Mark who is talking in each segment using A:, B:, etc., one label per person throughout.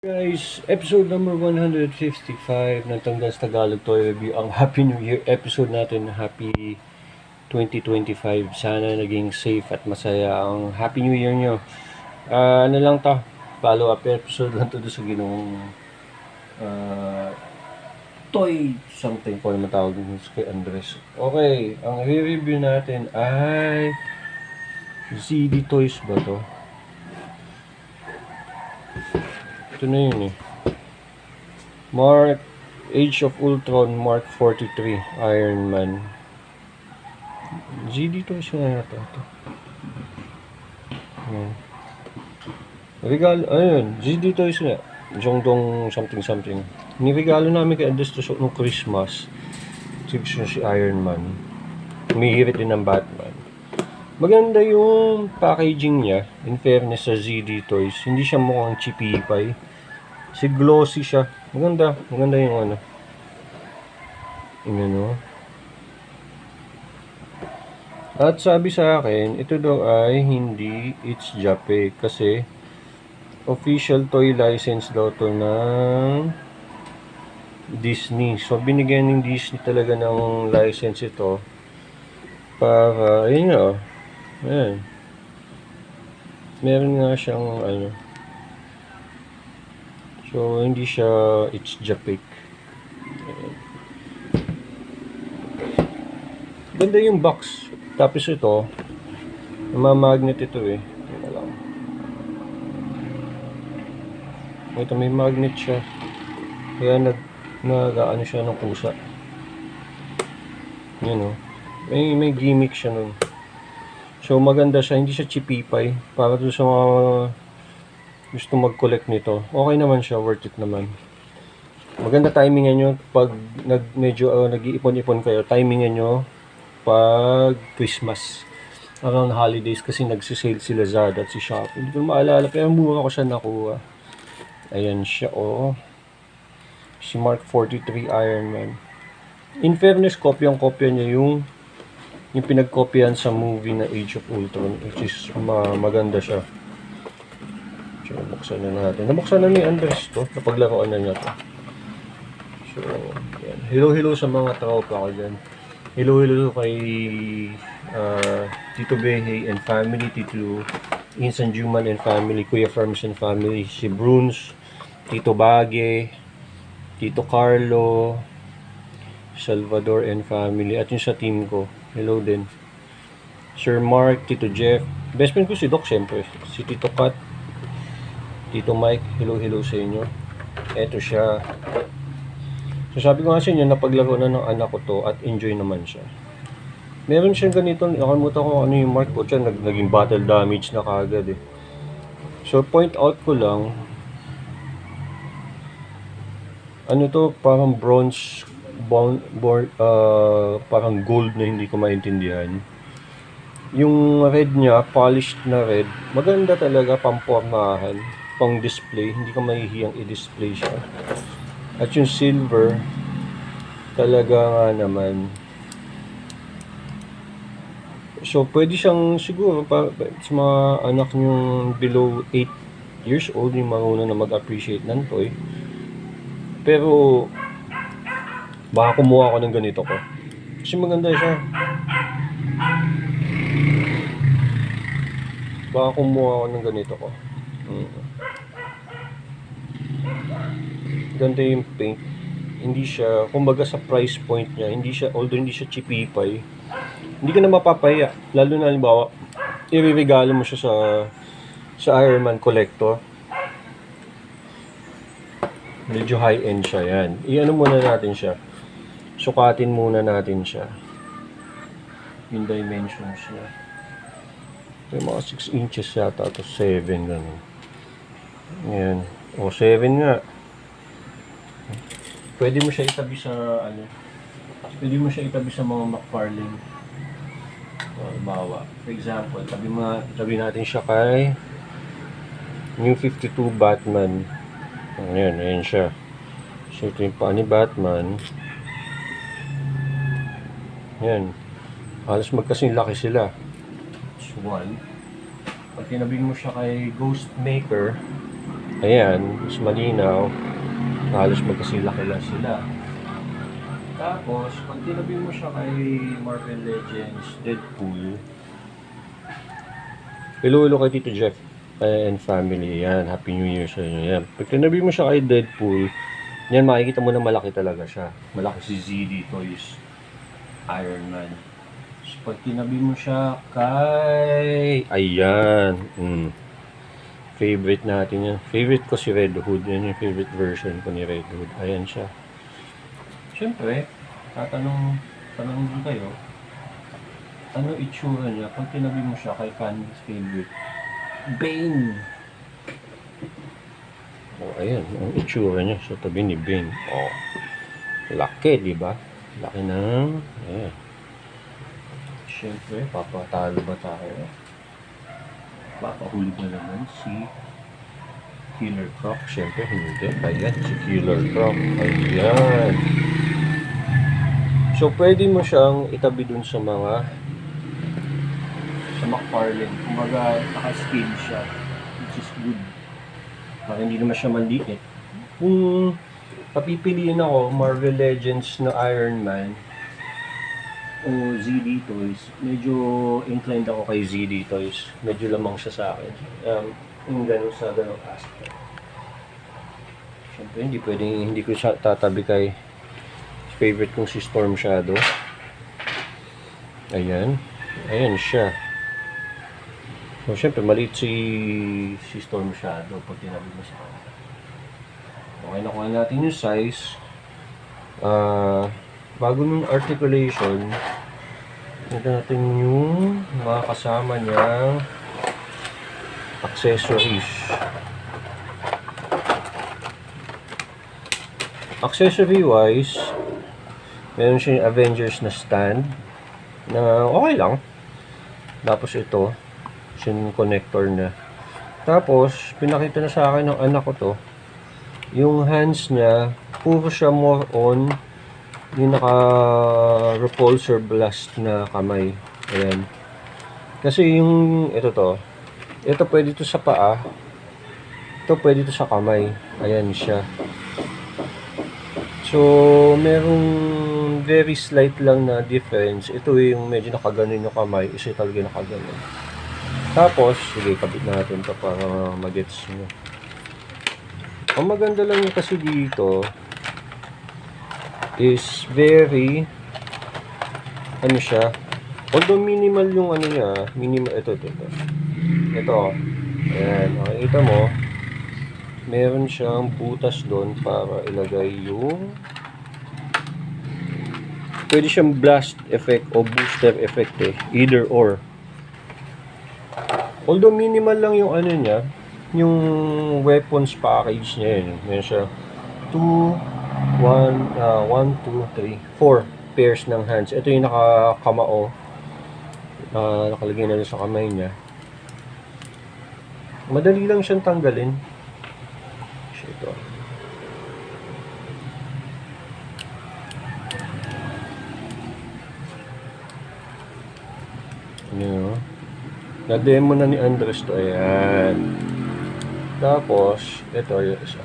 A: Guys, episode number 155 ng Tanggas Tagalog Toy Review. Ang Happy New Year episode natin. Happy 2025. Sana naging safe at masaya ang Happy New Year nyo. Ano lang to? Follow up episode lang to sa ginong toy something po yung matawag nyo kay Andres. Okay, ang review natin ay ZD Toys ba to? Ito na yun eh. Age of Ultron Mark 43 Iron Man. ZD Toys na ito. Regalo, ayun, ZD Toys na. Jongdong something. Nirigalo namin kay Andres to nung Christmas. Siguro si Iron Man. Umihirit din ng Batman. Maganda yung packaging niya. In fairness sa ZD Toys. Hindi siya mukhang chipipay. Si glossy siya. Maganda yung ano. Yung ano. At sabi sa akin, ito daw ay hindi it's Jape kasi official toy license daw to ng Disney. So binigyan ng Disney talaga ng license ito para ayun nga. Ayan. Meron nga siyang ano. So, hindi siya it's Japik. Ganda yung box. Tapos ito, magnet ito eh. Ito may magnet siya. Kaya nag-ano siya ng pusa. Yan o. May gimmick siya nun. So, maganda siya. Hindi siya chipipay. Para doon sa mga gusto mag-collect nito, okay naman siya, worth it naman. Maganda timingan nyo pag medyo nag-iipon-ipon kayo, timingan nyo pag Christmas, around holidays, kasi nagsisale si Lazada at si Shopee. Hindi ko maalala, pero mura ko siya nakuha. Ayan siya, oh. Si Mark 43 Iron Man. In fairness, kopyang-kopya niya yung pinagkopyahan sa movie na Age of Ultron, which is maganda siya. So, nabuksan na natin. Nabuksan na ni Andres to. Napaglaruan na niya to. So, yan. Hello sa mga tropa ko dyan. Hello kay Tito Behe and family, Tito Insan Juman and family, Kuya Farms and family, si Bruns, Tito Bage, Tito Carlo, Salvador and family, at yung sa team ko. Hello din. Sir Mark, Tito Jeff. Best friend ko si Doc, syempre. Si Tito Kat, Tito Mike, hello sa inyo. Eto siya. So sabi ko nga sa inyo, napaglaro na ng anak ko to at enjoy naman siya. Meron siyang ganito, nakalimutan ko ano yung mark ko siya, naging battle damage na kagad eh. So point out ko lang, ano to, parang bronze, parang gold na hindi ko maintindihan. Yung red niya, polished na red, maganda talaga, pampormahan, pang display, hindi ka mahihiyang i-display siya. At yung silver, talaga nga naman. So, pwede siyang siguro sa mga anak nyong below 8 years old, yung marunong na mag-appreciate ng toy. Pero, baka kumuha ako ng ganito ko. Kasi maganda siya. Baka kumuha ako ng ganito ko. Ganda yung paint. Hindi siya, kumbaga sa price point niya, although hindi siya chipipay, hindi ka na mapapahiya. Lalo na halimbawa, i-regalo mo siya sa Iron Man collector. Medyo high-end siya yan. I-ano muna natin siya. Sukatin muna natin siya. Yung dimensions niya. May mga 6 inches yata. Ito 7 ganun. Ayan. O 7 nga. Pwede mo siya itabi sa mga McFarlane. Bawa. For example, tabi natin siya kay New 52 Batman. Ayan siya. So ito yung paa ni Batman. Ayan. Halos magkasing laki sila. So, one. Pag tinabi mo siya kay Ghostmaker, Ayan, mas malinaw. Halos magkasilaki lang sila. Tapos, pag tinabi mo siya kay Marvel Legends Deadpool, Iluulo kay Tito Jeff and family. Yan, Happy New Year sa inyo. Yan. Pag tinabi mo siya kay Deadpool, yan, makikita mo na malaki talaga siya. Malaki si ZD Toys Iron Man. So, pag tinabi mo siya kay... Ayan. Favorite natin yan. Favorite ko si Red Hood. Yan yung favorite version ko ni Red Hood. Ayan siya. Siyempre, tanong din kayo, ano itsura niya pag tinabi mo siya kay family's favorite? Bane! Oh, ayan. Ang itsura niya sa tabi ni Bane. Oh, laki, di ba? Laki ng... Ayan. Siyempre, papatalo ba tayo? Papahuli ba naman si Killer Croc? Siyempre, hindi. Ayan, si Killer Croc. Ayan. So, pwede mo siyang itabi dun sa mga sa McFarlane. Kumbaga, naka-scale siya, which is good. Para hindi naman siya maliit. Kung papipiliin ako, Marvel Legends na Iron Man o ZD Toys, medyo inclined ako kay ZD Toys. Medyo lamang siya sa akin. Yung ganun sa ganung aspect. Siyempre, hindi ko siya tatabi kay favorite kong si Storm Shadow. Ayan. Ayan siya. So, syempre, maliit si Storm Shadow pag tinabi mo sa kanya. Okay, nakuha natin yung size. Bago ng articulation, ito natin yung mga kasama niyang accessories. Accessory wise, meron siya yung Avengers na stand na okay lang. Tapos ito, yung connector na. Tapos, pinakita na sa akin ng anak ko to. Yung hands niya, puro siya more on yung naka-repulsor blast na kamay. Ayan. Kasi yung, ito pwede to sa paa. Ito pwede to sa kamay. Ayan siya. So, merong very slight lang na difference. Ito yung medyo nakaganon yung kamay. Isa talaga nakaganon. Tapos, sige, kabit natin ito para magets nyo. Ang maganda lang yung kasi dito is very ano siya, although minimal yung ano niya, minimal, ito. Ayan, makikita mo, meron siyang butas doon para ilagay yung pwede siyang blast effect o booster effect either or. Although minimal lang yung ano niya, yung weapons package niya yun. Meron siya 1, 2, 3, 4 pairs ng hands. Ito yung nakakamao. Nakalagay na sa kamay niya. Madali lang siyang tanggalin. Ito. Ano? Na-demo na ni Andres to. Ayan. Tapos, ito yung isa.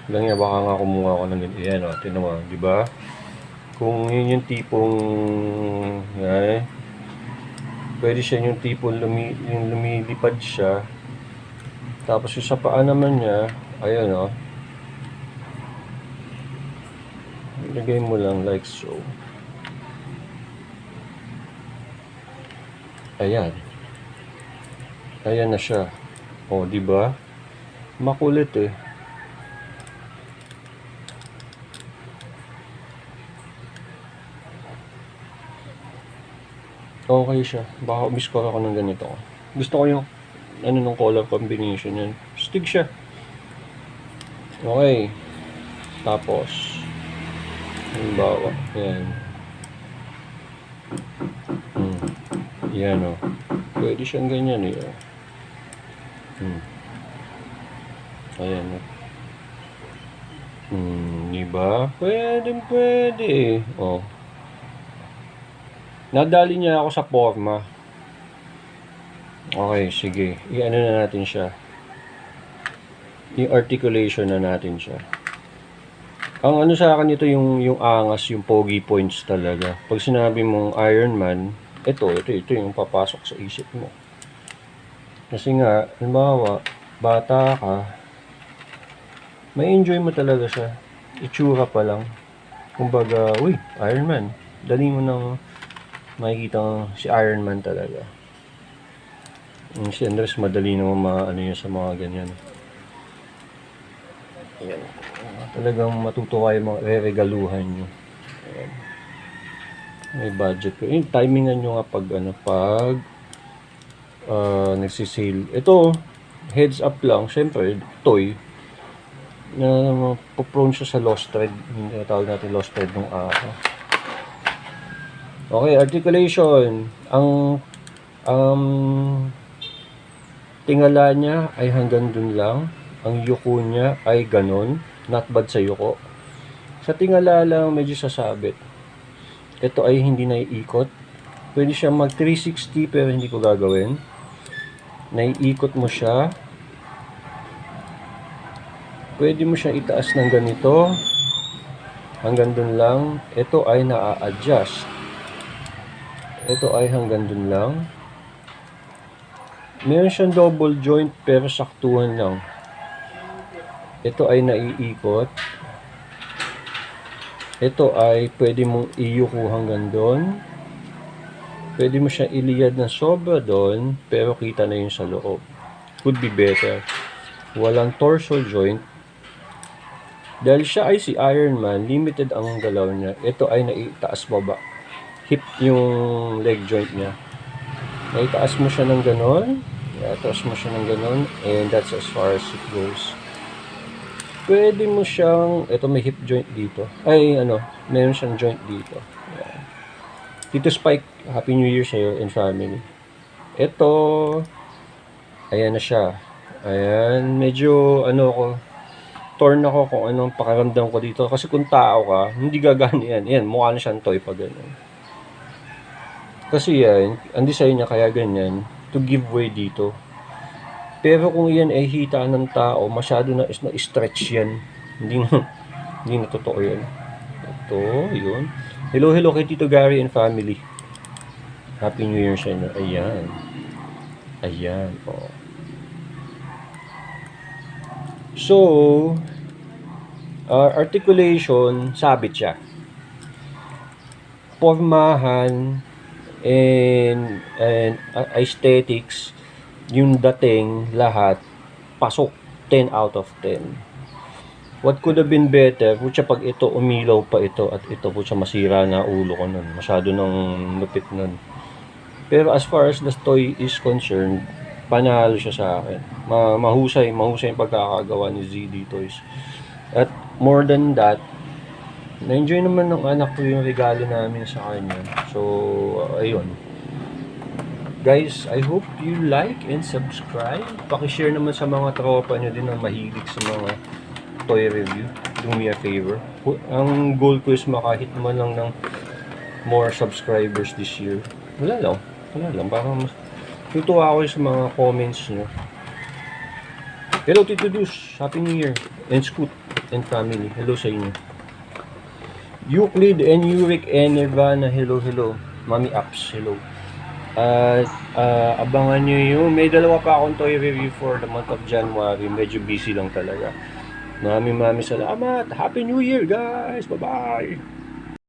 A: Lang yan, baka nga kumuha ako ng ganyan. Ayan o, tinan mo, di ba? Kung yun yung tipong, pwede siya yung tipong yung lumilipad siya. Tapos yung sa paa naman niya, ayan o. Ilagay mo lang like so. Ayan. Ayan na siya. O, di ba? Makulit eh. Okay siya. Baka umiscore ako ng ganito. Gusto ko yung ano ng color combination yan. Stig siya. Okay. Tapos halimbawa, yan. Yan o. Pwede siyang ganyan eh. Ayan o. Diba? Pwede. O. Nadali niya ako sa forma. Okay, sige. I-ano na natin siya. Yung articulation na natin siya. Ang ano sa akin ito yung angas, yung pogi points talaga. Pag sinabi mong Iron Man, ito yung papasok sa isip mo. Kasi nga, halimbawa, bata ka, may enjoy mo talaga siya. Itsura pa lang. Kumbaga, uy, Iron Man. Dali mo nang makikita si Iron Man talaga. Si Andres, madali naman maano yun sa mga ganyan. Ayan. Talagang matutuwa yung mga re-regaluhan nyo. Ayan. May budget ko. Timingan nyo nga pag nagsisale. Ito, heads up lang. Siyempre, toy. Na prone siya sa lost thread. Yung tawag natin lost thread ng ako. Okay, articulation. Ang tingala niya ay hanggang dun lang. Ang yuko niya ay ganon. Not bad sa yuko. Sa tingala lang medyo sasabit. Ito ay hindi naiikot. Pwede siya mag 360 pero hindi ko gagawin. Naiikot mo siya. Pwede mo siya itaas ng ganito. Hanggang dun lang. Ito ay na-adjust. Ito ay hanggang dun lang. Meron siyang double joint pero saktuhan lang. Ito ay naiikot. Ito ay pwede mong iyuko hanggang doon. Pwede mo siya iliyad ng sobra doon pero kita na yung sa loob. Could be better. Walang torso joint. Dahil siya ay si Iron Man, limited ang galaw niya. Ito ay naitaas baba. Hip yung leg joint niya. Naitaas mo siya ng ganon. Naitaas mo siya ng ganon. And that's as far as it goes. Pwede mo siyang, ito may hip joint dito. Ay, meron siyang joint dito. Ayan. Tito Spike, Happy New Year sa'yo and family. Ito, ayan na siya. Ayan, medyo, torn ako kung anong pakaramdam ko dito. Kasi kung tao ka, hindi gagana yan. Ayan, mukha na siyang toy pa ganun. Kasi yan, ang design niya kaya ganyan, to give way dito. Pero kung yan ay hita ng tao, masyado na stretch yan. Hindi na totoo yan. Ito, yun. Hello kay Tito Gary and family. Happy New Year sa inyo. Ayan. Ayan, oh. So, articulation, sabit siya. Pormahan, and aesthetics, yung dating lahat pasok 10 out of 10. What could have been better, putya pag ito umilaw pa ito at ito putya masira na ulo ko nun, masyado ng lupit nun. Pero as far as the toy is concerned, panalo siya sa akin. Mahusay yung pagkakagawa ni ZD Toys. At more than that, na-enjoy naman ng anak ko yung regalo namin sa kanya. So, ayun. Guys, I hope you like and subscribe. Paki-share naman sa mga tropa nyo din na mahilig sa mga toy review. Do me a favor. Ang goal ko is makahit man lang ng more subscribers this year. Wala lang. Parang tutuwa ako sa mga comments nyo. Hello Tito Dus, Happy New Year. And Scoot and family. Hello sa inyo. Euclid and Uric and Nirvana. Hello. Mami Apps. Hello. Abangan nyo yung may dalawa pa akong toy review for the month of January. Medyo busy lang talaga. Maraming salamat. Happy New Year guys. Bye bye.